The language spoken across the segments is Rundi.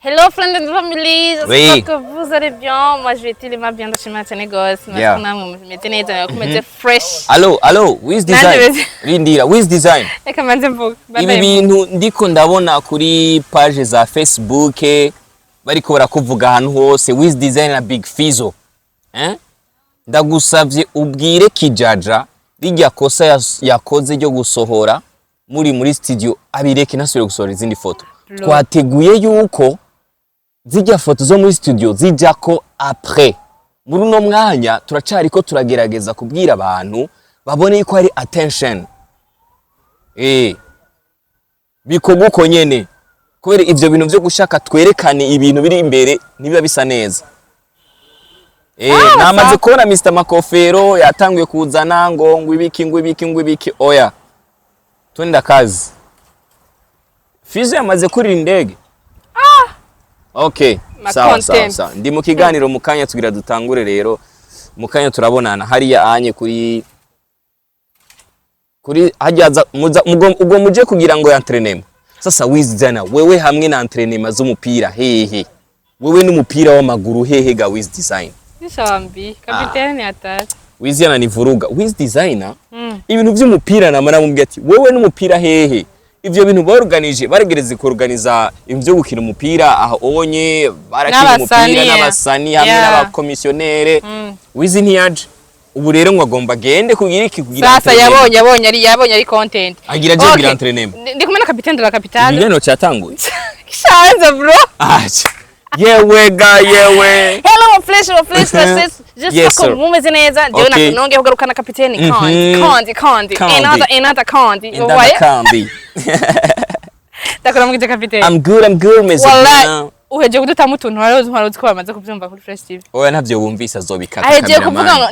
Hello friends and family, Oui. j'espère que vous allez bien. Moi je vais tellement bien chez ma négoce. Yeah. Maintenant, fresh. Allo, Wizdesigner. Rindira, Wizdesigner. Reka manze mvuga. Ibi bintu ndiko ndabona kuri page za Facebook bariko barakuvuga ahantu hose Wizdesigner Big FIZZO. Ndagusavye ubwire Kijaja rijya kosa yakoze ryo gusohora muri studio abireke nasubire gusohora izindi foto. Twateguye yuko zijya foto zo muri studio zijako après. Muri uno mwanya turacariko turagerageza kubwira abantu babone yuko ari attention. Bikoguko nyene. Kubera ivyo bintu vyo gushaka twerekane ibintu biri imbere nibiba bisa neza. Namaze kubona Mr. Makofero yatanguye kuzana ngo ibiki oya. Twenda kazi. FIZZO yamaze kuri indege. Okay. Sawa. Ndi mu kiganiro mukanya tugira dutangure rero. Mukanya turabonana hariya anye kuri hajyaza ubwo muje kugira ngo yantrenema. Sasa Wizdesigner wewe hamwe na antrenema z'umupira hehe. Wewe n'umupira w'amaguru hehe ga Wizdesigner. Nishambi, CAPITAINE atatu. Wizdesigner ni vuruga. Wizdesigner ibintu by'umupira namara mubwiye ati wewe n'umupira hehe. Ivyo bintu baorganije baregereze kuorganiza ivyo gukina umupira aho onye barakina umupira n'abasani hamwe n'abakomisiyonere Wizi ntiyaje ubu rero ngwagomba gende kugira iki kugira sasa yabonye ari content agira je kugira entraînement ndi kumwe na CAPITAINE de la capitale ibintu cyatanguye kishanze bro yewe hello flash just ko mumeze neza ndio nonge kugarukana CAPITAINE kandi another kandi Takora mugije CAPITAINE I'm good meze wallahi uheje kudutamu utuntu wari ko bamaze kubyumva kuri Fresh TV oya ntavyo wumvise azobikata aheje kuvuga ngo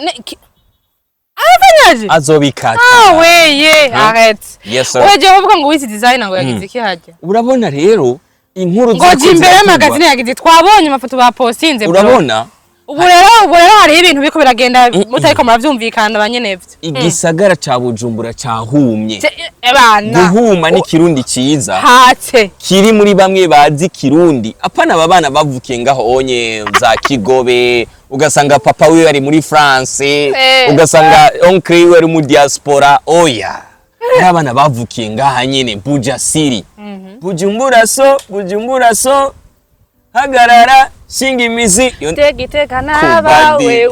afanyaje azobikata weye arrête yes sir uheje kuvuga ngo Wizdesigner ngo yagize iki hajya urabona rero inkuru ngo jimbere magazine yagize twabonye amafoto bapostinze urabona ubu rero hari ibintu biko biragenda mutariko muravyumvikana abanyenevye igisagara ca Bujumbura cahumye abana guhuma ni kirundi ciza hatse kiri muri bamwe bazi kirundi apana abana bavukiye ngaho onye za Kigobe ugasanga papa wiwe ari muri France ugasanga oncle wiwe ari mu diaspora oya abana bavukiye ngaha nyene Buja City Bujumbura so hagarara shinga imizi tegiteka nabawe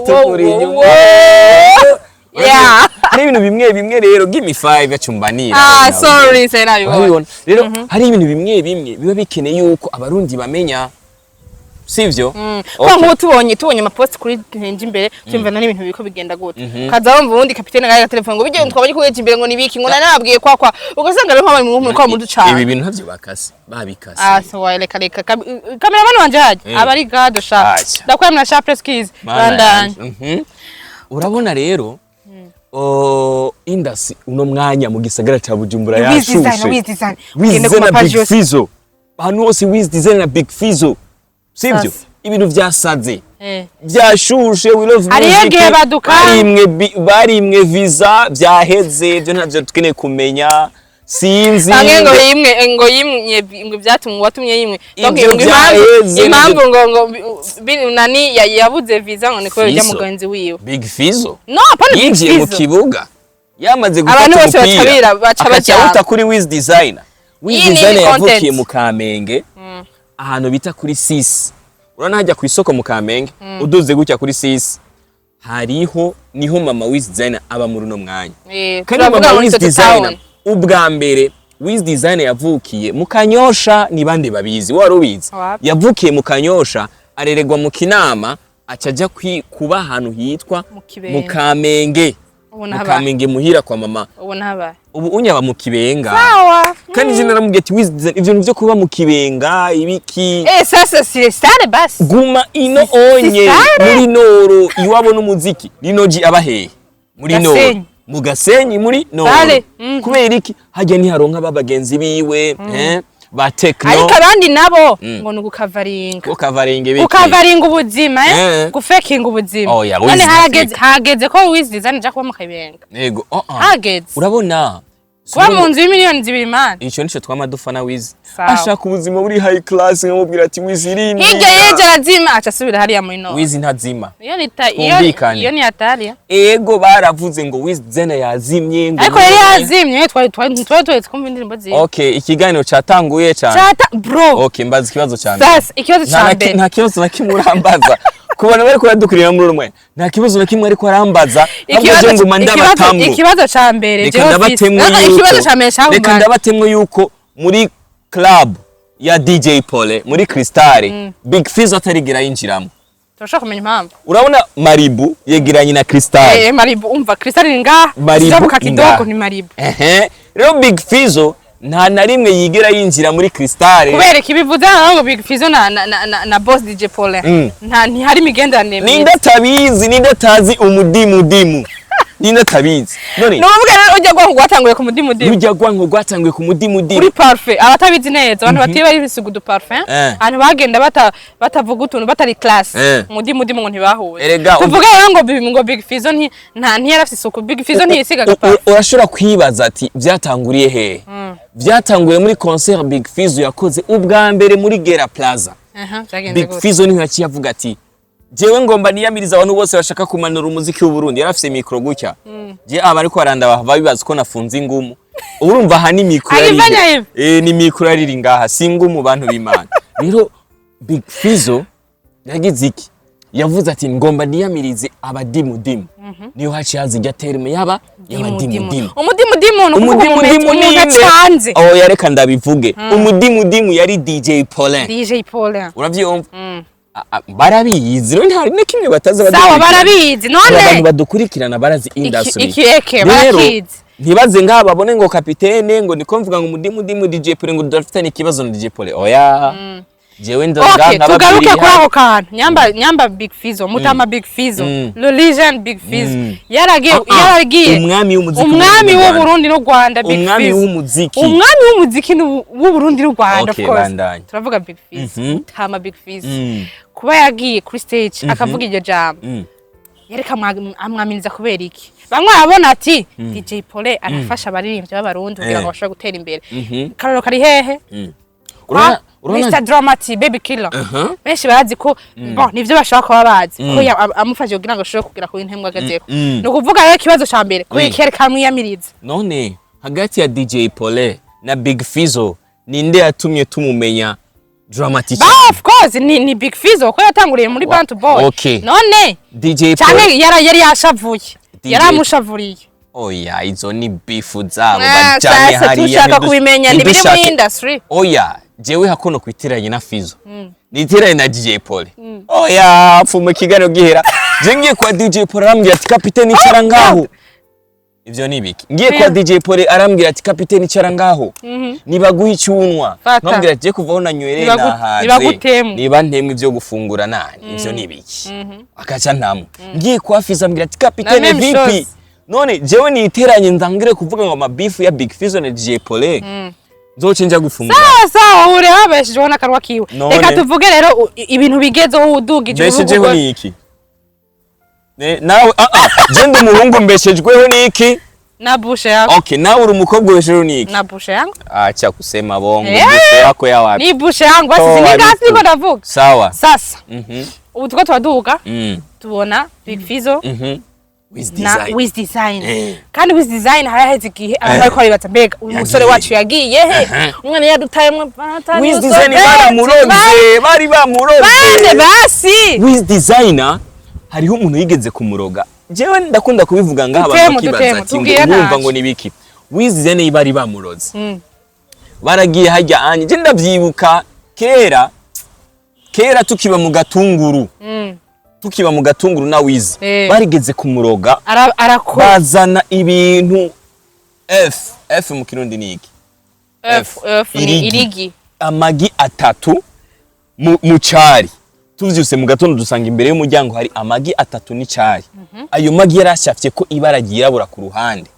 hari ibintu bimwe rero give me 5 yacumbanira sorry say nayo rero hari ibintu bimwe biba bikeneye yuko abarundi bamenya sivyo ko nko tubonye amapost kuri nje imbere cyumva nani ibintu biko bigenda gute kaza wumva ubundi CAPITAINE gaga telefone ngo bigende twabanye kuyeje imbere ngo nibiki ngo nababwiye kwa ugasanga rero nk'abari mu kwa muducana ibi bintu ntavyo babikase so reka cameraman wanje haje abari gado sha ndakwemera sha press keys bandanye urabona rero industry uno mwanya mu gisagara ca Bujumbura yashushe Wizdesigner Big FIZZO hano hose Wizdesigner Big FIZZO sivyo ibintu vyasaze byashushe we love music barimwe visa vyaheze byo ntavyo tukeneye kumenya sinzi ngo yimwe byatumwe watumye yimwe impamvu ngo nani yabuze visa ngo niko yajya mugenzi wiwe Big FIZZO no apana Big FIZZO mu kibuga yamaze gufata umupira bacha kuri Wizdesigner yavukiye mu Kamenge ahantu bita kuri 6 urana hajya ku isoko mu Kamenge uduze gutya kuri 6 hariho niho mama Wizdesigner aba muri no mwanya kandi mama Wizdesigner ubwa mbere Wizdesigner yavukiye mu Kanyosha ni bande babizi wari ubizi yavukiye mu Kanyosha areregwa mu Kinama acaja kuba ahantu hitwa mu Kamenge Kamenge muhira kwa mama ubu unyaba mu Kibenga kandi je naramubwiye ati Wizdesigner ivyo nivyo kuba mu Kibenga ibiki sasa sire bas guma ino onye muri Noro iwabo n'umuziki rinoji abahe muri Noro mu Gasenyi muri Noro kubera iki hajya ni haronka babagenzi biwe ba techno ariko abandi nabo ngo nugukavaringa ukavaringa ubuzima gufekinga ubuzima none hageze ko Wizdesigner ja kuba mu Kibenga yego hageze urabona kuba mu nzu y'imiliyoni 2 man ico nico twamadufana Wiz Sawa. ashaka ubuzima buri high class nkamubwira ati Wiz irindi hirya yeje arazima aca asubira hariya muri no Wiz ntazima iyo ni atalia ego baravuze ngo Wizdesigner yazimye ngo ariko yari yazimye twari twumva indirimbo ziwe okay ikiganiro catanguye cyane bro okay mbaza ikibazo cyane sasa ikibazo cyane nta kibazo na kimwe urambaza kubona bari kuradukirira muri rumwe nta kibazo na kimwe ariko arambaza ikibazo ca mbere reka ndabatemwe yuko muri club ya DJ Pole muri Crystal Big FIZZO atarigira yinjiramo turashaka kumenya impamvu urabona Maribu yegeranye na Crystal Maribu umva Crystal nga zabuka kidogo ni Maribu rero Big FIZZO nta na rimwe yigira yinjira muri Crystal kubera kibivuze ngo Big FIZZO na boss DJ Pole nta ntihari migendanire ninde tazi umudimu ninde tabizi none nuvuga rero ujya gwango gwatanguye ku mudimu ujya gwango gwatanguye ku mudimu kuri parfait abatabizi neza abantu batiye bari bisugudu parfum abantu bagenda batavuga utuntu batari class mudimu ngo ntibahuye tuvuga rero ngo Big FIZZO ntiyarafise isuku Big FIZZO ntiyisiga parfum urashobora kwibaza ati byatanguriye he byatanguye muri concert Big FIZZO yakoze ubwa mbere muri Gera Plaza Big FIZZO niho yaciye avuga ati jewe ngomba niyamiriza abantu bose bashaka kumanura umuziki w'u Burundi yarafise mikro gutya je abariko baranda babibaza ko nafunze ingumu urumva hani mikro ni mikro ari ngaha singumu bantu b'Imana rero Big FIZZO yagize iki yavuze ati ngomba niyamirize abadimu niyo haci hazijya terme yaba y'abadimu umudimu acanze yareka ndabivuge umudimu yari DJ Pole uravyumva barabizi none hari nekimwe bataza sawa barabizi none abantu badukurikirana barazi industry iki barakizi ntibaze ngaha babone ngo CAPITAINE ngo niko mvuga ngo umudimu DJ Pole ngo dufitanye ikibazo na DJ Pole oya jewe ndanga tugaruke kuri aho kantu nyamba Big FIZZO mutama Big FIZZO le legend Big FIZZO yaragiye umwami w'u Burundi no Rwanda Big FIZZO umwami w'umuziki w'u Burundi no Rwanda of course turavuga Big FIZZO tama Big FIZZO kuba yagiye kuri stage akavuga iryo jambo yereka amwaminiza kubera iki bamwe abona ati DJ Pole arafasha abaririmbyi b'abarundi kugira ngo bashobore gutera imbere karoro kari hehe Mr Dramatic Baby Killer benshi barazi ko bon nivyo bashaka kuba bazi ko amufashe kugira ngo ashobore kugira ku intembwa gazeko no kuvuga rero kibazo ca mbere ko yerekana mwiyamiriza none hagati ya DJ Pole na Big FIZZO ninde yatumye tumumenya Dramatic of course ni Big FIZZO ko yatanguriye muri Bantu Boy none DJ Pole yari yashavuye yaramushavuriye oya izo ni beef zabo bajanye hariya tushaka kubimenya ni biri mu industry oya jewe hakono kwitiranye na FIZZO nitiranye na DJ Pole oya pfume kiganiro gihera je ngiye kwa DJ Pole arambwira ati CAPITAINE icara ngaho ivyo ni biki ngiye kwa DJ Pole arambwira ati CAPITAINE icara ngaho nibaguha icyunwa nkambwira ati je kuvaho nanywereye nahaze niba ntemwe ivyo gufungura nani ivyo ni biki akaca ntamwe ngiye kwa FIZZO ambwira ati CAPITAINE vipi none jewe niteranye nzangire kuvuga ngo amabifu ya Big FIZZO na DJ Pole nzoce nja gufungura sawa ure habeshejeho nakarwa kiwe reka tuvuge rero ibintu bigezeho udugije mbeshejeho ni iki nawe je ndi umuhungu mbeshejweho ni iki na bushe yako okay nawe uri umukobwa ubeshejeho ni iki na bushe yangu acha kusema bongo bushe yako ya wapi ni bushe yangu basi ningasi niko ndavuga sawa sasa ubu tuko twaduka tubona Big FIZZO Wizdesigner kandi Wizdesigner haraheze igihe abantu baribatse mbega umusore wacu yagiye umwana yadutayemwe Wizdesigner bari bamuroze basi Wizdesigner hariho umuntu yigeze kumuroga jewe ndakunda kubivuga ngaha abantu bakibaza ati ngumva ngo nibiki Wizdesigner bari bamuroze baragiye hajya anye je ndavyibuka kera tukiba mu gatunguru na Wiz barigeze kumuroga bazana ibintu F mu kirundi ni iki F ni irigi amagi atatu mu cari tuvyuse mu gatondo dusanga imbere y'umuryango hari amagi atatu ni cari ayo magi yarashafye ko ibara ryirabura ku ruhande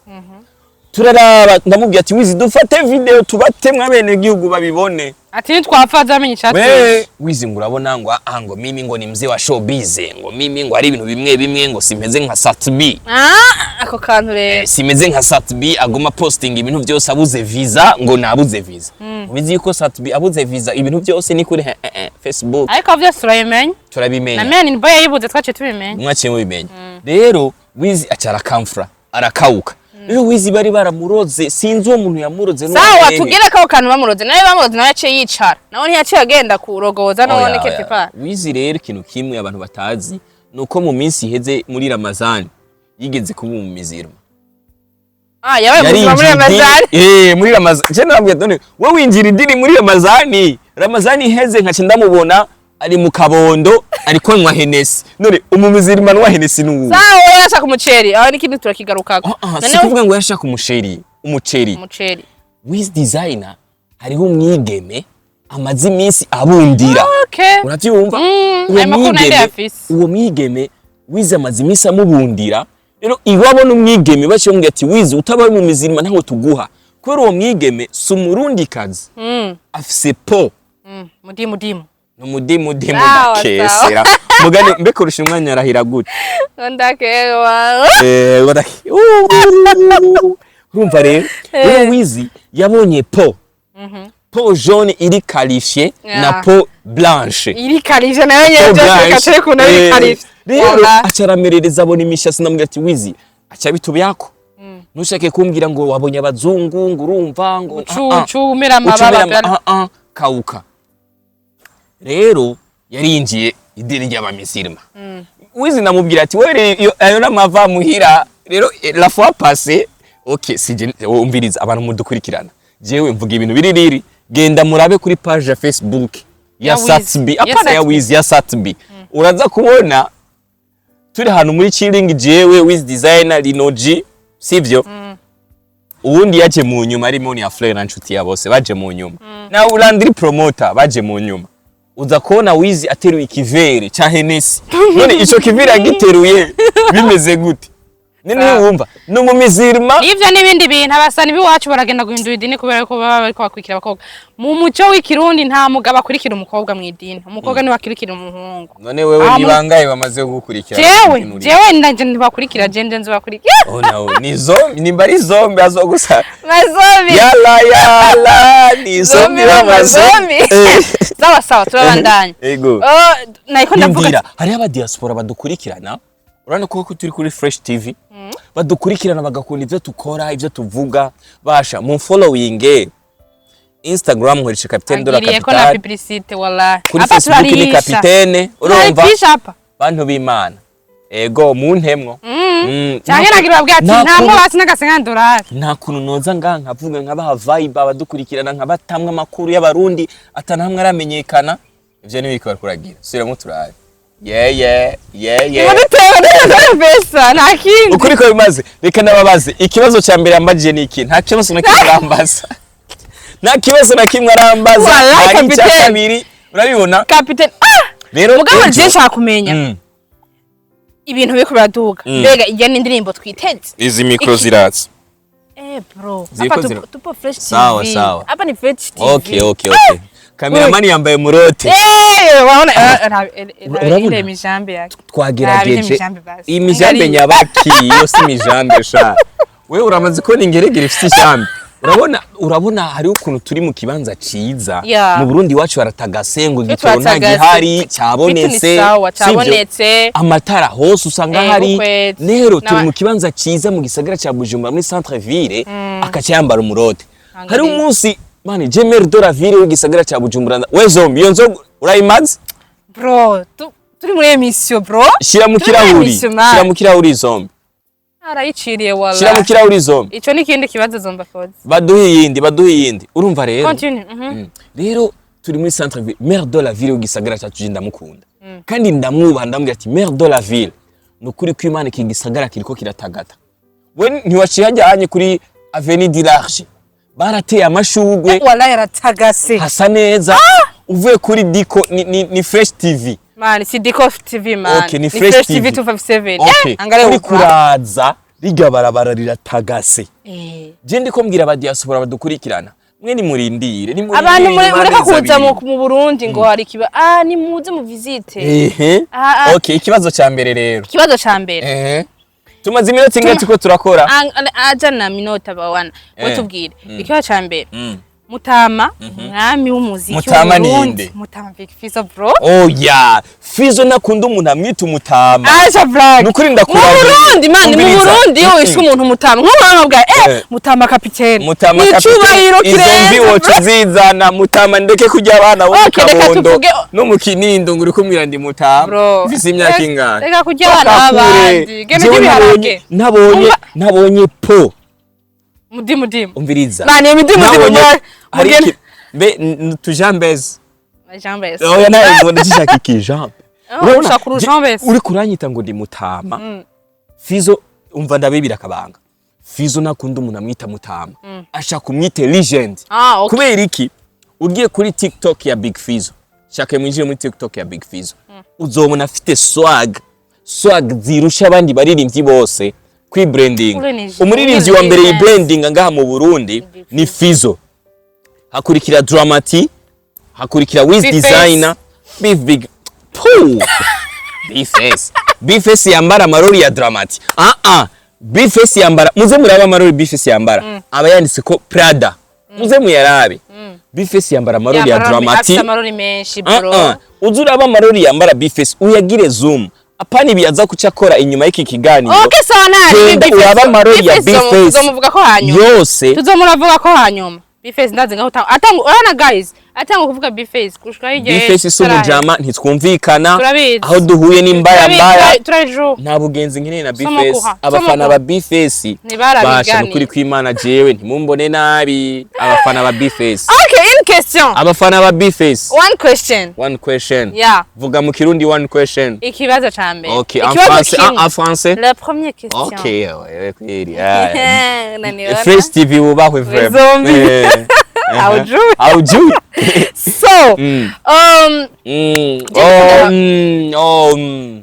turaraba ndamubwiye ati Wiz dufate video tubatemwe abene gihugu babibone ati nitwapfa zamenye icyatsi we Wizi ngo urabona ngo ngo mimi ngo ni mzee wa showbiz ngo mimi ngo ari ibintu bimwe ngo simeze nka Satbi ako kantu rero simeze nka Satbi agoma posting ibintu byose abuze visa ngo nabuze visa ubizi yuko Satbi abuze visa ibintu byose ni kuri Facebook ariko byose turabimenya na meni boya yibuze twace tubimenya mwaciye mubimenya rero Wizi acara kamfra arakawuka rero Wizi bari baramuroze sinzi uwo muntu yamuroze sawa tugire ko kantu bamuroze nawe yaciye yicara nawe ntiyaciye agenda kurogoza none kepipa Wizi rero ikintu kimwe abantu batazi nuko mu minsi iheze muri Ramazani yigeze kuba mu mizirma yabaye muri Ramazani muri Ramazani je nabwiye none we winjira idini muri Ramazani iheze nkace ndamubona ari mu kabondo ariko nywa Henesi none umumizirima nwa Henesi nuwo sawa yashaka umuceri aho nikindi turakigarukako none kuvuga ngo yashaka umuceri Wizdesigner hariho umwigeme amazi iminsi abundira uravyumva uwo mwigeme Wizi amazi iminsi amubundira rero iwabona umwigeme bacyo ati Wizi utabaye mu mizirima ntaho tuguha kubera uwo mwigeme sumurundi kazi afise po mudimu Mudimu ndakesera mugani mbekorusha umwanya arahira gute ndakewa urumva rero Wizi yabonye po jaune iri qualifié na po blanche iri qualifié nayo nyeje kace kuna iri qualifié rero acaramerereza abona imishasi namubwira ati Wizi acha bitubyako nushake kumbwira ngo wabonye abazungu ngo urumva ngo cucu umera amababa kauka rero yarinjiye idini ry'abamisirima Wizi namubwira ati we ayo namava muhira rero la fois passée okay sije umviriza abantu mudukurikirana jewe mvuga ibintu biririri genda murabe kuri page ya Facebook ya Satbi apana ya Wizi ya Satbi uraza kubona turi hano muri chilling jewe Wizdesigner Linoji sivyo ubundi yaje mu nyuma ari moni ya Fleur na nshuti ya bose baje mu nyuma na Ulandri promoter baje mu nyuma uza kubona Wizi ateruye ikivere cha Henesi none ico kivere agiteruye bimeze gute nini wumva no mu mizirima nivyo nibindi bintu abasani biwacu baragenda guhindura idini kubera ko baba bariko bakwikira abakobwa mu muco w'ikirundi nta mugabo akurikira umukobwa mu idini umukobwa ni wakirikira umuhungu none wewe nibangaye bamaze gukurikira jewe ndanje ntibakurikira jende nzibakurikira no nizo nimbari zombi azogusa mazombi yala nizombi mazombi sawa turabandanya ego nayiko ndavuga hari aba diaspora badukurikirana urana ko turi kuri Fresh TV badukurikirana bagakunda ivyo tukora ivyo tuvuga basha mu following Instagram nkoresha CAPITAINE de la capitale na publicité wallahi kuri Facebook ni CAPITAINE urumva bantu b'Imana ego mu ntemwo cyane nagira babwira ati ntamwe basi n'agasenga $. nta kuntu noza nkavuga nkabaha vibe abadukurikirana nkabatamwe amakuru y'abarundi atanamwe aramenyekana ivyo ni bikora kuragira siramo turaye Mabitewe neza besa nakindi ukuri ko bimaze reka nababaze ikibazo cya mbere yambajije niki nta kibazo na kimwe arambaza nta kibazo na kimwe arambaza ari cya kabiri urabibona CAPITAINE rero mugabo je nshaka kumenya ibintu biko biraduga mbega ijya n'indirimbo twiteze izi micro ziratse bro hapa tupo Fresh TV sawa hapa ni Fresh TV okay kameramani yambaye murote waona ile mijambe yake twagerageje imijambe nyabaki yo si mijambe sha we uramaze ko ningeregere ifite ishambe urabona hari ukuntu turi mu kibanza ciza mu Burundi wacu baratagase ngo igitoro nta gihari cyabonetse amatara hose usanga hari rero turi mu kibanza ciza mu gisagara cya Bujumbura muri centre ville akacyambara umurote hari umunsi mani jemer de la ville w'igisagara cya Bujumbura we zombi iyo nzo urayimaze bro turi muri emission bro shira mu kirahuri zombi arayiciriye wallahi shira mu kirahuri zombi ico nikindi kibazo zomba koze baduhe iyindi urumva rero continue rero turi muri centre ville maire de la ville w'igisagara cyacu ndamukunda kandi ndamwubaha ndambwira ati maire de la ville nukuri ko Imana kigisagara kiriko kiratagata we ntiwaciye hajyanye kuri avenue du Large barateye amashugwe wallahi yaratagase hasa neza uvuye kuri Diko ni Fresh TV man si Diko TV man okay, ni Fresh TV 257 angale uri kuraza riga barabara riratagase je ndiko mbwira aba diaspora badukurikirana mwe ni murindire abantu mureka kuza mu Burundi ngo hari kiba ni muze mu visite okay ikibazo ca mbere rero tumaze iminota ingahe tuko turakora aja na minota bawana watubwire ikibazo ca mbere Mutama mwami w'umuziki w'Uburundi Mutama Big Fizzo bro Fizzo nakunda umuntu amwita Mutama nukuri ndakura mu Burundi man mu Burundi yo wiswe umuntu Mutama nk'umwana bwa Mutama CAPITAINE nicubahiro kirenze izo mbiwoco zizana Mutama ndeke kujya abana bo Kabondo no mu Kinindo nguri kumwira ndi Mutama mfise imyaka ingana reka kujya abana abandi gene gibiharage nabonye po mudimu umviriza mane mudimu mugene be tujambeze oya naye ngo ndashaka ikijambe urashaka jambeze uri kuranyita ngo ndi Mutama Fizzo umva ndabibira akabanga Fizzo nakunda umuntu amwita Mutama ashaka kumwite legend kubera iki ugiye kuri TikTok ya Big Fizzo shaka mwinjire muri TikTok ya Big Fizzo uzobona afite swag zirusha abandi baririmbyi bose kwi branding umuririmbyi wa mbere yi branding ngaha mu Burundi ni Fizzo hakurikira Dramati hakurikira Wizdesigner Bifes yambara amarori ya Dramati Bifes yambara muze muraba amarori Bifes yambara aba yanditse ko Prada muze muyarabe Bifes yambara amarori ya Dramati amarori menshi bro uzuraba amarori yambara Bifes uyagire zoom apani biyaza kucakora inyuma y'iki kiganiro sana uraba amarori ya Bifes tuzomuvuga ko hanyuma yose tuzomuravuga ko hanyuma Bifes ndaze ngaho atangu urana guys atangu kuvuga Bifes kushika hije Bifes sumujama ntitwumvikana aho duhuye n'imbaya nta bugenzi nkene na Bifes abafana ba Bifes basha nukuri kw'Imana jewe ntimumbone nabi abafana ba Bifes abafana ba Bifes one question vuga mu Kirundi one question ikibazo ca mbere okay en français la première question okay kweli Fresh TV ubahwe vraiment Aujui. So,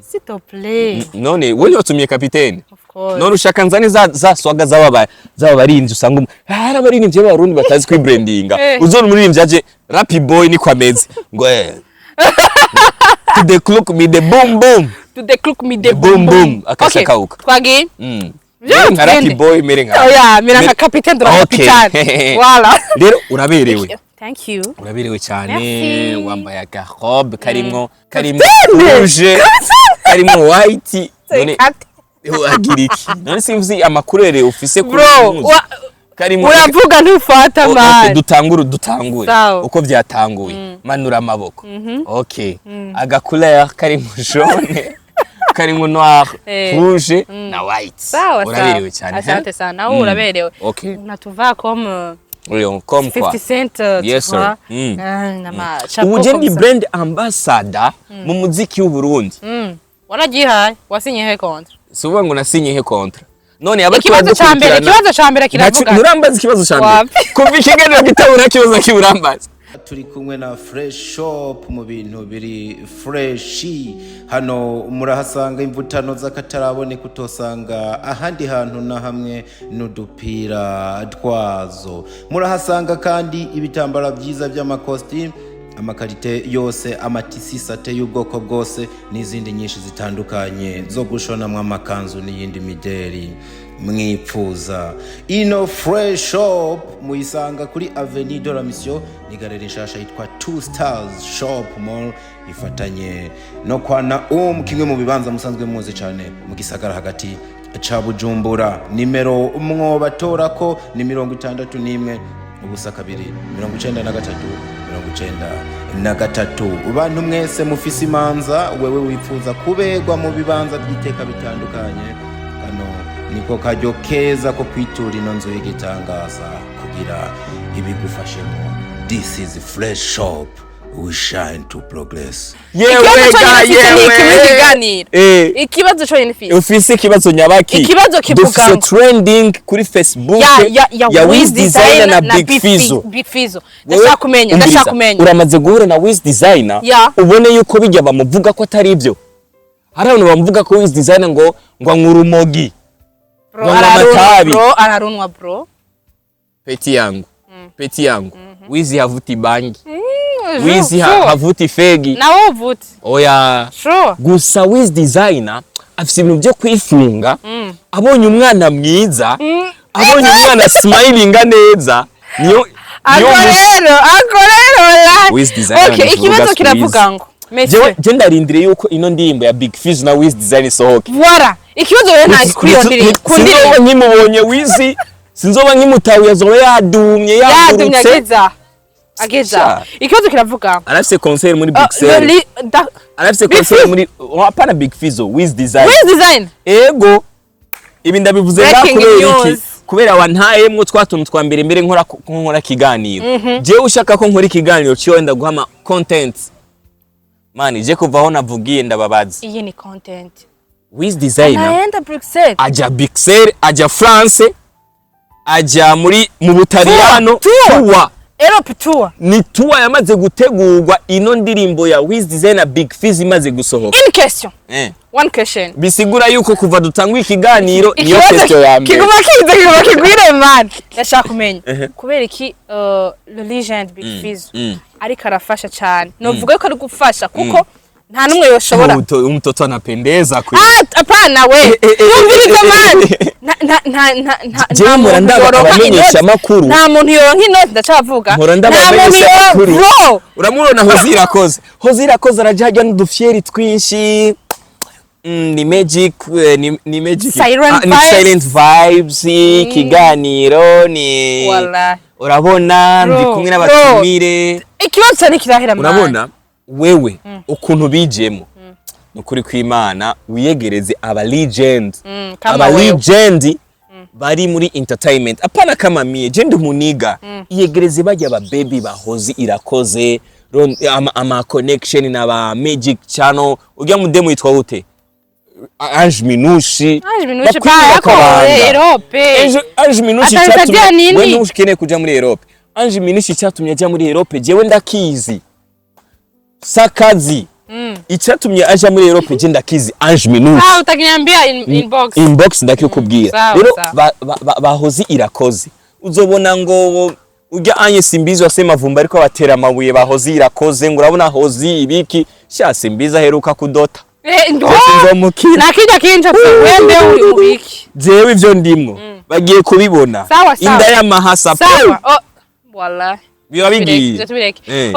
s'il te plaît. None wewe watumye CAPITAINE. Of course. None ushaka nzani za swaga zaba barinzi usanga hari abarinzi b'abarundi batazi kwi brandinga. Uzone umuririmbyi aje Rappi Boy ni kwameze. Ngo to the clock me the boom boom. To the clock me the boom boom. Akashakauka. Twagi. Nka Rappi Boy mere nka. Mera nka CAPITAINE de la capitale. Voilà. Rero uraberewe. Thank you. Uraberewe cyane wambaye agarobe karimo rouge karimo white none agira iki none simvuzi amakurere ufise kuri karimo uravuga ntufata man dutangure uko byatanguye manura amaboko okay agacouleur karimo jaune karimo noir rouge na white uraberewe cyane asante sana uraberewe unatuva comme comme quoi 50 cent yes sir ubujeni brand ambassador mu muziki w'u Burundi waragihaye wasinye he contrat suvuga ngo nasinye he contrat none aba ikibazo ca mbere kiravuga murambaza ikibazo ca mbere kuva ikiganiro gitabura kibazo kiburambaza turi kumwe na Fresh Shop mu bintu biri freshi hano murahasanga imvutano z'akataraboneka utosanga ahandi hantu na hamwe n'udupira twazo murahasanga kandi ibitambara byiza by'amakositimu amakarite yose amatisi sate y'ubwoko bwose n'izindi nyinshi zitandukanye zo gushonamwa amakanzu n'iyindi mideri mwipfuza ino Fresh Shop muyisanga kuri Avenue de la Mission ni galeri nshasha yitwa 2 Stars Shop Mall ifatanye no kwa kimwe mu bibanza musanzwe muzi cyane mu gisagara hagati ca Bujumbura nimero mwobatora ko ni 61 ubusa 2 93 abantu mwese mufise imanza wewe wipfuza kubegwa mu bibanza by'iteka bitandukanye kano niko kajyo keza ko kwitura ino nzu y'igitangaza kugira ibigufashemo. This is Fresh Shop, we shine to progress. Ikibazo cyo nifise ufise ikibazo nyabaki ikibazo kivuga trending kuri Facebook ya Wizdesigner na Big Fizzo ndashaka kumenya uramaze guhura na Wizdesigner ubone yuko bijya bamuvuga ko atari ibyo hari abantu bamuvuga ko Wizdesigner ngo nkurumogi bro ararunwa bro peti yangu peti yangu Wizi havuti bangi Wizi havuti fegi nawe uvuti oya sure gusa Wizdesigner afise ibintu byo kwifunga abonye umwana mwiza abonye umwana smilinga neza niyo akorero Wizdesigner okay ikibazo kiravuga ngo je ndarindire yuko ino ndirimbo ya Big Fizzo na Wizdesigner isohoke voilà ikibazo rero nta kuri iyo ndirimbo sinzoba nkimubonye Wizi sinzoba nkimutawe yazoba yadumye ageza ikibazo kiravuga arafise concert muri Big Fizzo arafise concert muri hapana Big Fizzo Wizdesigner ego ibi ndabivuze kubera iki kubera wantayemwo twatuntu twa mbere nkora kiganiro je ushaka ko nkora ikiganiro cyo wenda guhama content mani je kuvaho navugiye ndababaza iyi ni content Wizdesigner aja Bruxelles aja France aja mu Butaliyano tuwa Europe tour ni tuwa yamaze gutegurwa ino ndirimbo ya Wizdesigner Big Fizzo imaze gusohoka in question one question bisigura yuko kuva dutangwa ikiganiro niyo question ya mbere kiguma kigwire man ndashaka kumenya kubera iki le legend Big Fizzo ariko arafasha cyane novuga ko ari gufasha kuko nta numwe yoshobora umtoto anapendeza kwe hapana we yumviriza man nta nta muntu yoronka inoti ndacavuga uramubona Hozirakoze araja hajya n'udufyeri twinshi ni magic silent vibes kiganiro ni urabona ndi kumwe n'abatumire ikibazo cyane kirahera urabona wewe ukuntu bijemo nukuri kw'Imana wiyegereze aba legend bari muri entertainment apana kama mie je ndi muniga iyegereze bajya aba baby bahozi irakoze ama connection na ba magic channel ujya mu demo yitwa ute Ange Minushi pa Europe Ange Minushi cyatumye we nushikene kuja muri Europe Ange Minushi cyatumye ajya muri Europe jewe ndakizi sakazi icyatumye aje muri Europe je ndakizi Ange Minushi utakinyambia inbox ndakikubwira rero bahozi irakoze uzobona ngo ujya anye simbizi wasema vumba ariko batera amabuye bahozi irakoze ngo urabona hozi ibiki sha simbiza heruka kudota nakijya kinja wende uri mubiki jewe ivyo ndimwo bagiye kubibona inda y'amahasa sawa wallahi biba bigiye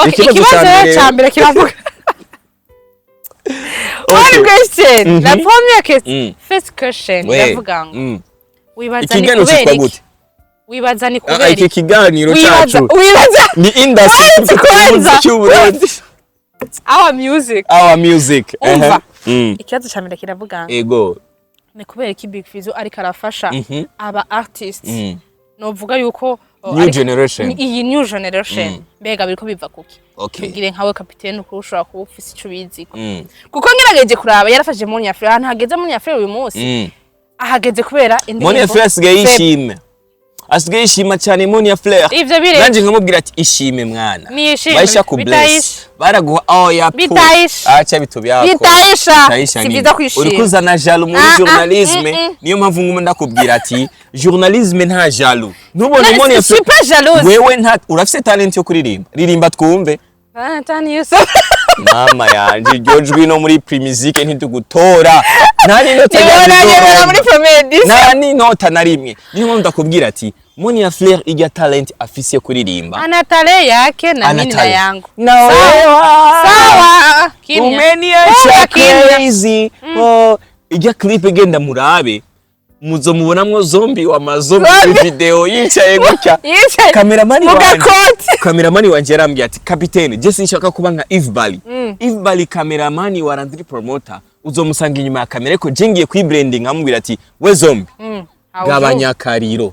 ikibazo cyambere kiravuga one question la première question first question ndavuga ngo wibaza ni kubera iki kiganiro cyacu ni industry cy'Uburundi our music ikibazo cyambere kiravuga ego ni kubera iki Big Fizzo ariko arafasha aba artists novuga yuko new generation iyi new generation mbega biriko biva kuki okay ngire nkawe capitaine uko ushobora kuba ufise ico biziko kuko ngerageje kuraba yarafashe mu Nyafrika ntageze mu Nyafrika uyu munsi ahageze kubera indirimbo mu Nyafrika asigaye ishima cyane mu Nyafrika ivyo bire nanje nkamubwira ati ishime mwana baisha ku bless baraguha oya acha bitu byako bitaisha sibiza kwishima uri kuzana jalo muri journalisme niyo mpamvu ngumwe ndakubwira ati journalisme nta jalo nubone mu Nyafrika wewe nta urafise talent yo kuririmba twumve tani Yusuf mama yanje jojwi no muri primizique ntitugutora nani nota muri comedy nani nota narimwe niyo ndakubwira ati Moni ya Flair ijya talent afise kuririmba ana talent yake na mimi na yangu sawa umeniacha crazy ijya clip igenda murabe muzo mubonamwo zombi wa mazombi video yicaye gutya kameramani wanje yarambye ati capitaine je sinshaka kuba nka Eve Bali kameramani wa Randri promoter uzomusanga inyuma ya kamera ko jengiye kwi branding amubwira ati we zombi gabanyakariro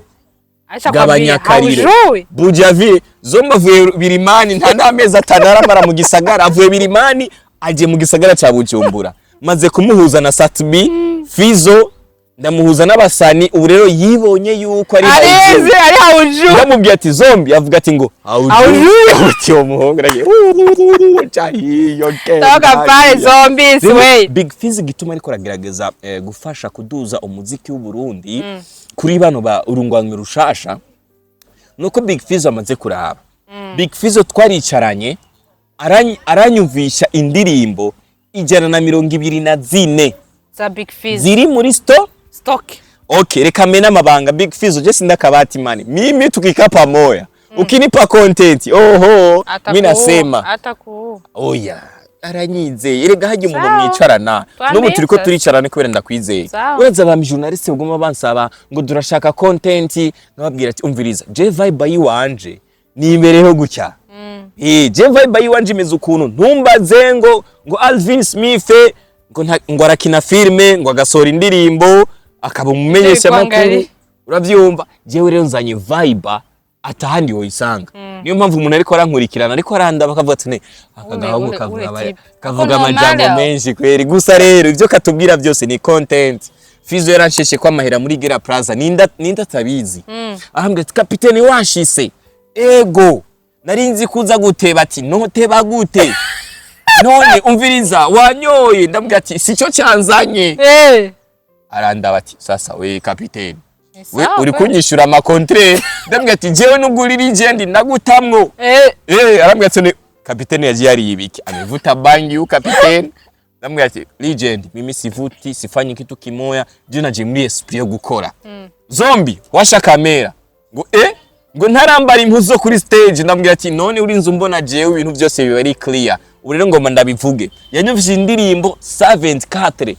bujavi zomba vuye birimani nta nameza ataramara mu gisagara avuye birimani aje mu gisagara ca Bujumbura maze kumuhuza na Satbi Fizzo ndamuhuza n'abasani ubu rero yibonye yuko ari hawuju ndamubwiye ati zombi avuga ati ngo hawuju ati umuhungu raye chahiyo ke toka pale zombies we Big Fizzo gituma ariko ragerageza gufasha kuduza umuziki w'u Burundi kuri bano ba urungwanwe rushasha nuko Big FIZZO amaze kuraba Big FIZZO twaricaranye aranyumvisha indirimbo 124 za Big FIZZO ziri muri stock. Okay, reka mena amabanga Big FIZZO je sinda kabati mani mimi tukikapa moya ukinipa content oho mimi nasema ataku oya aranyize erega haje umuntu mwicarana n'ubu turiko turicarana kubera ndakwizeye uraza aba journaliste ugoma bansaba ngo durashaka content nababwira ati umviriza je vibe yiwanje ni imereho gucya je vibe yiwanje imeze ukuntu ntumbaze ngo Alvin Smith ngo arakina filme ngo agasora indirimbo akaba umumenyesha makuru uravyumva jewe rero nzanye vibe atahandi woyisanga niyo mpamvu umuntu ariko arankurikirana ariko aranda bakavuga ati akagaho kavuga amajambo menshi kweri gusa rero ivyo katubwira byose ni content FIZZO yaransheshe kwa mahera muri Gera Plaza ninda tabizi ahambwe ati kapiteni washise ego narinzi kuza guteba ati no teba gute none umviriza wanyoye ndambwira ati sico cyanzanye aranda bati sasa we kapiteni we uri kunyishura ama contrat ndambwira ati jewe nuguri legend nagutamwo arambwira ati kapiteni yaje yari ibiki amevuta bangi u kapiteni ndambwira ati legend mimi sivuti sifanyi kitu kimoya je naje muri esprit yo gukora zombi washa kamera ngo ntarambara impuzo kuri stage ndambwira ati none urinze umbona jewe ibintu byose biba ari clear urero ngoma ndabivuge yanyumvise indirimbo 74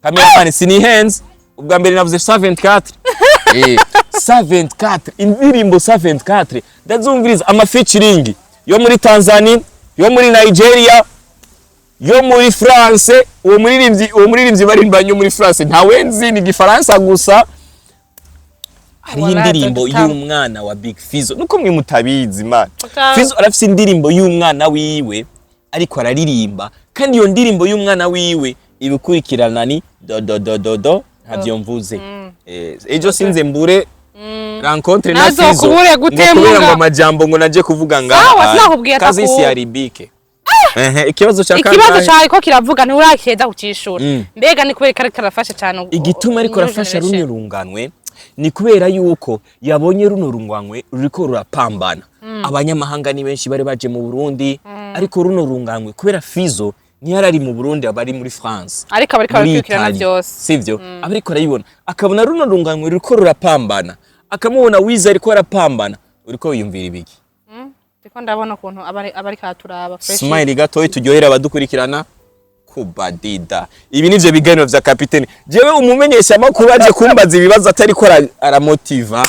cameraman sini hands ubwa mbere navuze 74 74 indirimbo 74 ndazumviriza ama featuring yo muri Tanzania yo muri Nigeria yo muri France uwo muririmbyi barimbanye muri France ntawenzi ni gifaransa gusa hari indirimbo y'umwana wa Big FIZZO nuko mwe mutabizi man FIZZO arafise indirimbo y'umwana wiwe ariko araririmba kandi iyo ndirimbo y'umwana wiwe ibikurikirana ni do havyo mvuze ejo sinze mbure rencontre na FIZZO kubera ngo amajambo ngo naje kuvuga ngaha kazi isi yaribike ikibazo cyariko kiravuga nturakeza kucishura mbega ni kubera kareka rafasha cyane igituma ariko rafasha runirunganwe ni kubera yuko yabonye runo rungwanwe ruriko rurapambana abanyamahanga ni benshi bari baje mu Burundi ariko runo rungwanwe kubera FIZZO ntiyarari mu Burundi abari muri France ariko abariko arakwikirana byose sivyo abariko arayibona akabona runo rungwanwe ruriko rurapambana akamubona Wiz ariko arapambana uriko wiyumvira ibiki ndiko ndabona ukuntu abari katuraba fresh smile gatoyi turyohera abadukurikirana kubadida ibi nivyo biganiro vya kapiteni jewe umumenyesha amakuru aje kumbaza ibibazo atari ko aramotiva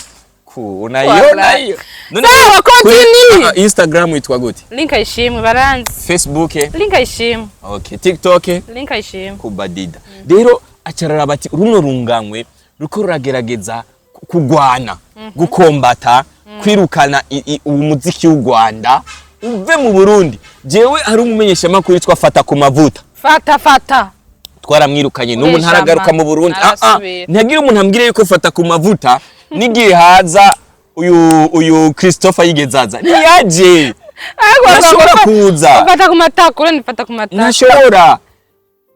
unayiona hiyo sawa continue Instagram itwa gute link ayishimwe baranzi Facebook link ayishimwe okay TikTok link ayishimwe kubadida rero acarara bati runo runganywe ruko ruragerageza kugwana gukombata kwirukana umuziki w'u Rwanda uve mu Burundi jewe hari umumenyesha makuru yitwa Fata ku mavuta fata twaramwirukanye n'ubu ntaragaruka mu Burundi ntagira umuntu ambwire yuko Fata ku mavuta nigiye haza uyu Christopher yigezaza niyaje ashobora kuza Fata ku matako ni Fata ku matako nashobora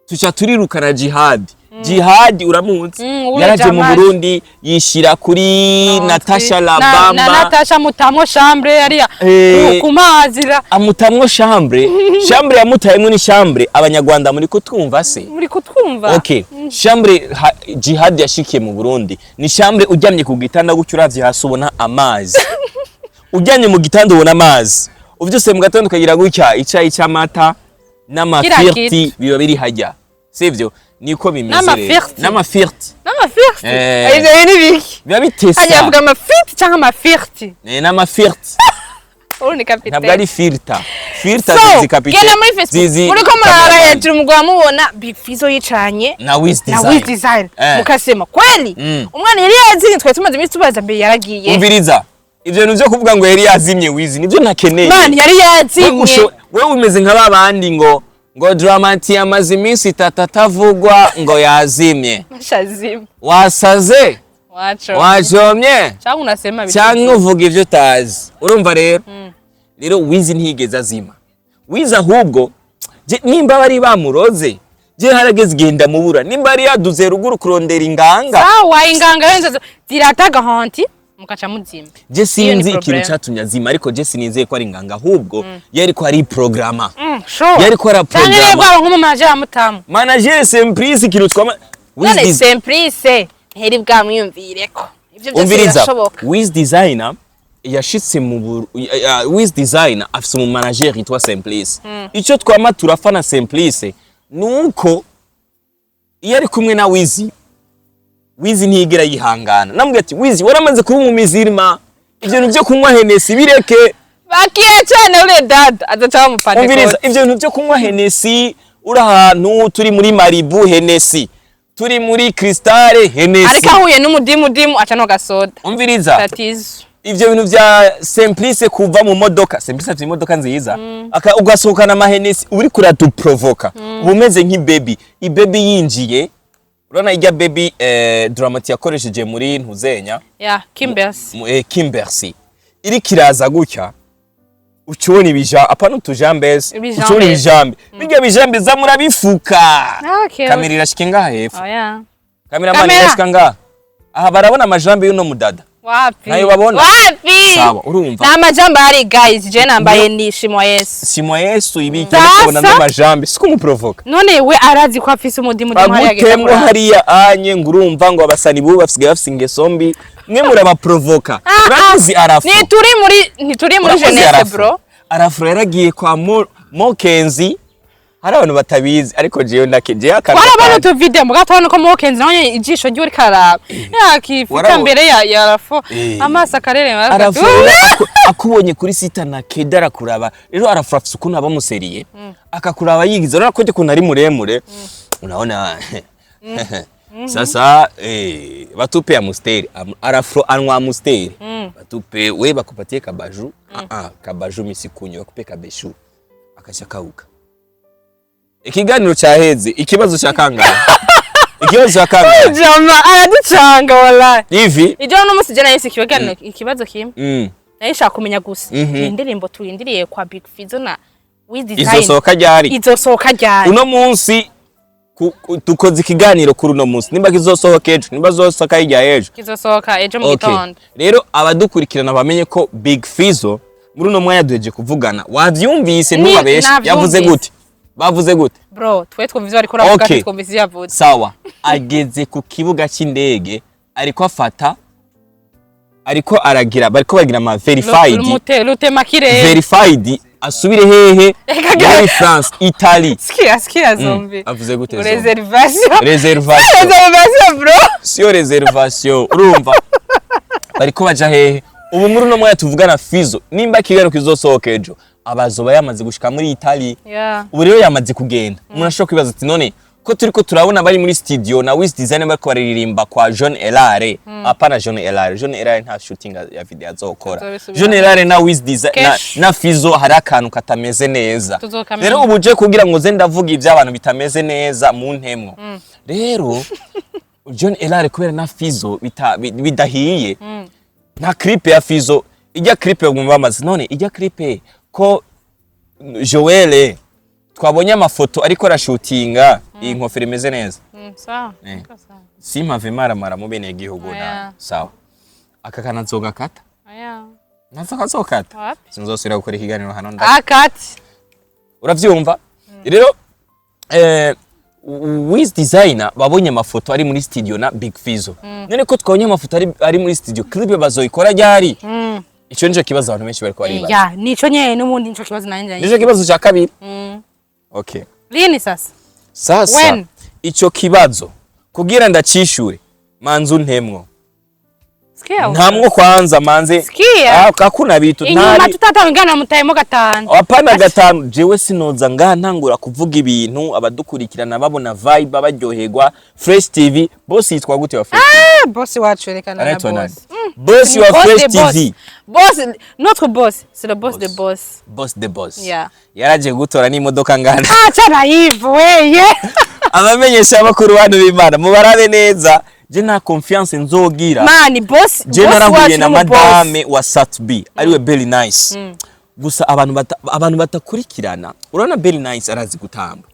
tuca turirukana Jihad uramunsi yaraje mu Burundi yishira kuri Natasha Labamba na Natasha mutamwo chambre yari kumazira amutamwo chambre yamutayemwe ni chambre abanyarwanda muri kutwumva se muri kutwumva okay chambre Jihad yashikiye mu Burundi ni chambre ujyamye ku gitanda gucyo uravye hasi ubona amazi ujyanye mu gitanda ubona amazi uvyose mu gatondo kagira gucya icayi cy'amata n'amafirti biba biri hajya sivyo niko bimeze rero n'amafirti ivyo ni biki biba bitesa ajya avuga amafirti cyangwa amafirti n'amafirti uri kapiteni ntabwo ari filter zizi kapiteni genda muri Facebook muri ko murara hejuru mugwa mubona Big FIZZO yicanye na Wizdesigner mukasema kweli umwana yari yazimye twe tumaze iminsi tubaza mbere yaragiye umviriza ivyo nivyo kuvuga ngo yari yazimye Wiz nivyo ntakeneye man yari yazimye wewe umeze nka babandi ngo Dramati amaze iminsi 3 atavugwa ngo yazimye mashazimye wasaze wajomye cyangwa unasema biti cyangwa uvuga ivyo utazi urumva rero Wiz ntigeze azima Wiz ahubwo nimba bari bamuroze je harageze genda mubura nimba ari yaduze ruguru kurondera inganga sawa inganga yenze zirataga honti mukaca muzima. Je sinzi ikintu catumye azima ariko je sinizeye ko ari nganga ahubwo yari ko ari programa. Sure. Yari ko ara programa. Cyane rero nko mu manager mutamu. Manager Simplice ikintu twama None Simplice heri bwamwiyumvireko. Ivyo byose birashoboka. Wizdesigner yashitse mu Wizdesigner afise mu manager yitwa Simplice. Ico twama turafana Simplice nuko iyo ari kumwe na Wizi ntigera yihangana. Namubwiye ati Wizi waramaze kuba mu mizirima. Ivyo byo kunywa Hennessy bireke. Bakiye cyane ure dada azaca mupande. Umviriza ivyo byo kunywa Hennessy uri ahantu turi muri Malibu Hennessy. Turi muri Crystal Hennessy. Ariko ahuye n'umudimu aca no gasoda. Umviriza. Tatizo. Ivyo bintu vya Simplice kuva mu modoka. Simplice afite imodoka nziza. Ugasohokana ama Hennessy uri kuratuprovoka. Ubumeze nk'ibaby. Ibaby yinjiye. Urana ijya baby Dramati yakoresheje muri ntuzenya. Yeah, Kimbersi. Kimbersi. Iri kiraza gutya. Ucubona ibija apana utujambes. Ucubona ibijambe. Bijya bijambe za murabifuka. Okay. Kamera irashike ngaha hepfo. Oh yeah. Cameraman irashika ngaha. Aha barabona amajambe y'uno mudada. Wapi? Nayo babona. Wapi? Sawa, urumva. Na majambe ari guys, je nambaye ni shimo Yesu. Shimo Yesu ibiki ndabona n'amajambe. Siko muprovoka. None we arazi ko afise umudimu hari agenda hariya anye ngurumva ngo abasani bu bafisigaye bafise ingeso mbi. Mwe murabaprovoka. Urazi arafu. Ni turi muri jeunesse bro. Arafu yaragiye kwa Mokenzi. Hari abantu batabizi ariko jewe ndakeje akana. Warabona to video mugatabona ko Mokenzi nawe ijisho ryo uri karaba. Yakifika mbere ya arafu. Amasa karere arafu. Akubonye kuri sita na kedara kuraba. Rero arafu afise ukuntu abamuseriye. Akakuraba yigize urana ko kuntu ari muremure. Unaona sasa batupe ya musteri arafro anwa musteri batupe we bakupatie kabaju kabaju misikunywa bakupe kabeshu akacha kauka ikiganiro cyaheze ikibazo cyakangana ikibazo cyakangana jama araducanga wallahi hivi ijo no musi jana yese kibaganiro ikibazo kimwe nayishaka kumenya gusa indirimbo turindiriye kwa Big Fizzo na Wizdesigner izosohoka ryari uno munsi tukoze ikiganiro kuri uno munsi nimba kizosohoka ejo nimba zosohoka hirya ejo kizosohoka ejo mu gitondo rero abadukurikirana bamenye ko Big Fizzo muri uno mwanya duheje kuvugana wavyumvise ntubabeshe yavuze gute bavuze gute bro twe twumvise ariko ravuga twumvise yavuze sawa ageze ku kibuga cy'indege ariko afata ariko aragira bariko bagira ama verified verified asubire hehe muri France Italy sikia zombi avuze gute reservation bro sio reservation urumva bariko baja hehe ubu muri no mwanya tuvugana Fizzo nimba kigero kizosohoka ejo abazoba yamaze gushika muri Italy ubu rero yamaze kugenda umuntu ashobora kwibaza ati none ko turiko turabona bari muri studio na Wizdesigner bariko baririmba kwa John Elare apana John Elare nta shooting ya video azokora John Elare na Wizdesigner na Fizzo hari akantu katameze neza rero ubuje kugira ngo ze ndavuga iby'abantu bitameze neza mu ntemwo rero John Elare kubera na Fizzo bidahiye nta clip ya Fizzo ijya clip yo bamaze none ijya clip ko Joel twabonye amafoto ariko arashootinga iyi nkofero imeze neza sawa simpave maramara mu bene gihugu na sawa aka kanazonga kata nazo kazokata sinzosubira gukora ikiganiro hano akati uravyumva rero Wizdesigner babonye amafoto ari muri studio na Big Fizzo none ko twabonye amafoto ari muri studio clip bazoyikora ryari ico nje kibazo abantu benshi bariko bariba ya nico nyene n'ubundi nico kibazo nanje nico kibazo cha kabiri okay lini sasa when ico kibazo kugira ndacishure manzu ntemwo ntamwo kwanza manze kakuna bitu inyuma tutatangana mutayemo gatanu apana gatanu jewe sinoza ntangura kuvuga ibintu abadukurikirana babona vibe baryoherwa Fresh TV boss yitwa gute wa Fresh TV boss wacu erekana na boss boss wa Fresh TV boss notre boss c'est le boss de boss the boss yeah yaraje gutora ni imodoka ngana cyana yivu weye abamenyesha abakuru bantu b'Imana mubarabe neza je na confiance nzogira mani boss je narahuye na madame wa Satbi ariwe Belly Nice gusa abantu batakurikirana urabona Belly Nice arazi gutamba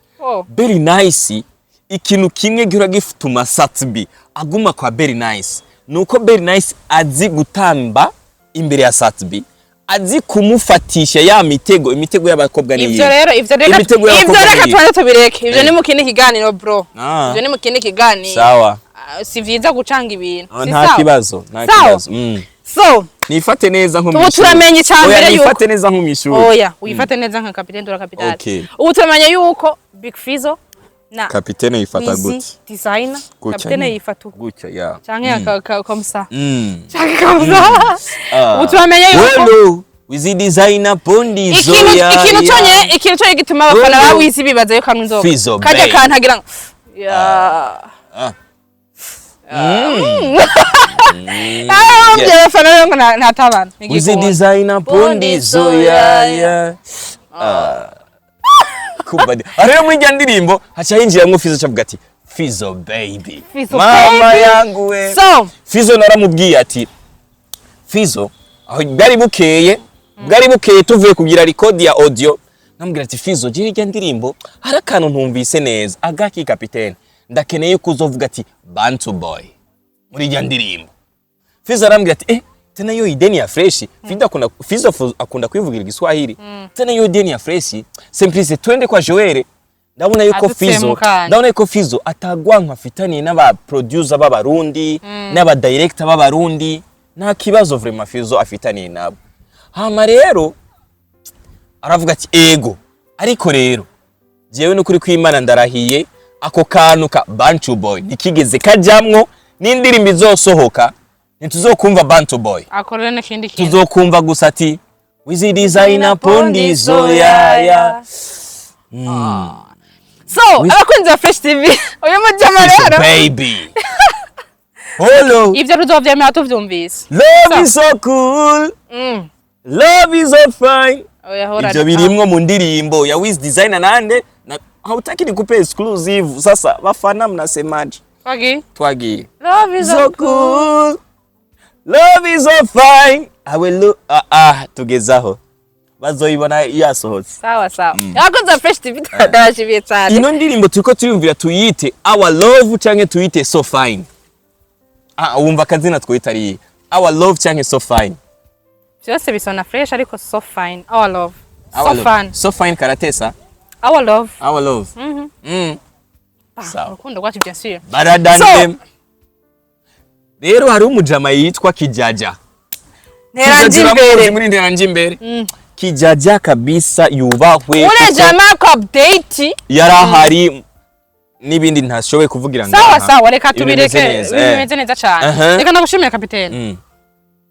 Belly Nice ikintu kimwe gira gifutuma Satbi aguma kwa Belly Nice nuko Very Nice azi gutamba imbere ya Satbi, azi kumufatisha ya imitego y'abakobwa niyi. Ivyo rero ivyo reka twanje tubireke. Ivyo ni mu kindi kiganiro bro. Ivyo ni mu kindi kiganiro. Sawa. Si vyiza gucanga ibintu. Si sawa. Nta kibazo. So, nifate neza nko ubu turamenye cyambere yuko nifate neza nko mishuri. Oya, uyifate neza nka kapitene dora kapitale. Ubu turamenye yuko Big Fizzo na kapitene yifata gute. Designer kapitene yifata gutya ya. Canke komsa. Canke komsa. Ubu turamenye yuko Wizdesigner pondi zoya. Ikintu cyo gituma abafana ba Wiz bibaza yuko kanunzoka. Kajya kantagira ya. Wizdesigner pondi zoya. Kubadi. Arero mwijya ndirimbo hacha hinjira ngo Fizzo cavuga ati Fizzo baby. Mama yangu we. So, Fizzo naramubwiye ati Fizzo aho bwari bukeye tuvuye kugira record ya audio namubwira ati Fizzo je hirya ndirimbo harakantu ntumvise neza agaki kapitene ndakeneye kuzovuga ati Bantu boy muri hirya ndirimbo. Fizzo arambwira ati tena yo ideni ya fresh Fizzo akunda kwivugira igiswahili tena yo ideni ya fresh simplice twende kwa Joel ndabona yuko Fizzo atagwankwa afitaniye n'aba producer b'abarundi n'aba director b'abarundi nta kibazo vraiment Fizzo afitaniye nabo. Hama rero aravuga ati ego ariko rero jewe no kuri kwimana ndarahiye ako kantu ka Bantu boy nikigeze kajamwo n'indirimbo izosohoka ntituzokumva Bantu boy akorera n'ikindi kintu tuzokumva gusa ati Wizdesigner pondi zoya. So abakunzi ba Fresh TV uyu mujama rero baby hello ivyo tuzovyemera tuvyumvise. Love is so cool. Love is so fine. Ivyo birimwo mu ndirimbo ya Wizdesigner nande hautaki nikupe exclusive sasa bafana mnasemaje? Twagi. Love is so cool. Love is so fine. I will look tugezaho. Bazoyibona yasohotse. Sawa. Abakunzi Fresh TV tadashimiye cyane. Ino ndirimbo turiko tuyumvira tuyite Our Love canke tuyite So Fine. Wumva kazina twita ari Our Love canke So Fine. Byose bisona fresh ariko So Fine. Our Love. So fun. So Fine karatesa. Our Love. Sawa. Urukundo rwacu bien sûr. Baradande. Rero hari umujama yitwa Kijaja. Nteranje imbere. Kijaja kabisa yubahwe. Ule jama ko update yarahari nibindi ntashoboye kuvugira ngaha. Sawa reka tubireke bimeze neza cyane. Reka nagushimira kapitene.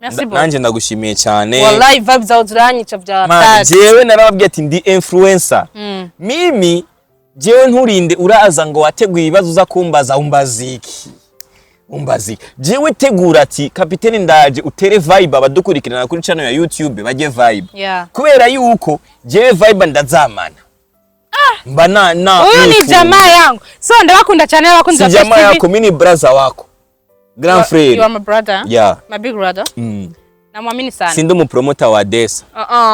Merci beaucoup. Nanje ndagushimiye cyane. Wallahi vibes out uranyica vya bad. Jewe narababwiye ati ndi influencer. Mimi jewe nturinde uraza ngo wateguye ibibazo uza kumbaza umbaziki. Jewe tegura ati kapitene ndaje utere vibe abadukurikirana kuri channel ya YouTube baje vibe. Kubera yuko jewe vibe ndazamana. Mbana uyu ni jamaa yangu. So ndabakunda cyane abakunzi ba TV. Si jamaa yako mini brother wako. Grand frère. You are my brother? Yeah. My big brother? Namwamini sana. Sindo mu promoter wa Desa.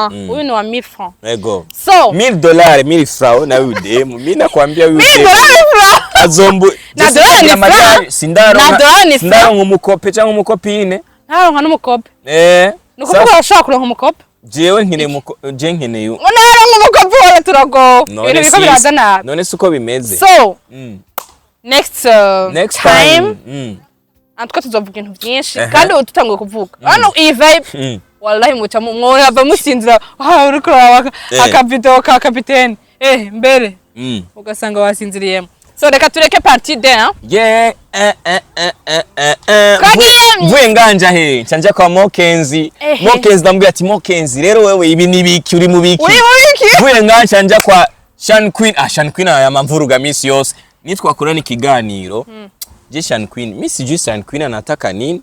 Huyu ni wa 1000 francs. Ego. So $1000, 1000 francs na udem. Mimi nakwambia wewe. $1000 azombu. Na dola ni sindaro nk'umukope cyangwa umukopine. Ntaronka n'umukope. Nukuvuga urashaka kuronka umukope? Jewe nkeneye yu. Unaronka umukope wala turago. Ibintu biko biraza nabi. None suko bimeze. So next time antwa tuzovuga ibintu byinshi kandi ututanguye kuvuga. Hano iyi vibe wallahi muca mwaba musinzira uriko akabido ka kapitene mbere ugasanga wasinziriyemo. So reka tureke partie de yeah vuye nganja he canja kwa Mokenzi ndambwiye ati Mokenzi rero wewe ibi nibiki uri mubiki vuye nganja nja kwa Shan Queen ya mamvuruga misi yose nitwakora ikiganiro je Shan Queen misi ju Shan Queen anataka nini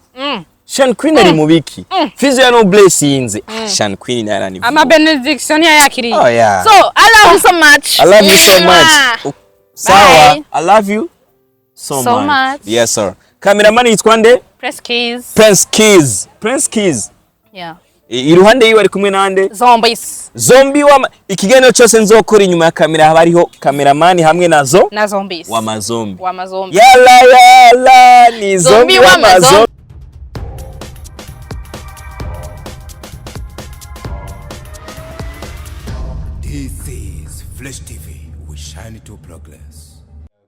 Shan Queen ari mubiki Fizzo ya no blessings Shan Queen yarani ama benediction ya yakiri. Oh yeah. So I love you so much. I love you so much. Sawa, I love you so much. Yes sir. Cameraman yitwa nde? Prince Keys. Yeah. Iruhande yiwe ari kumwe nande? Zombie wa ikiganiro cyose nzokora inyuma ya kamera haba hariho cameraman hamwe nazo na zombies. Wa mazombi. Yala ni zombie wa mazombi.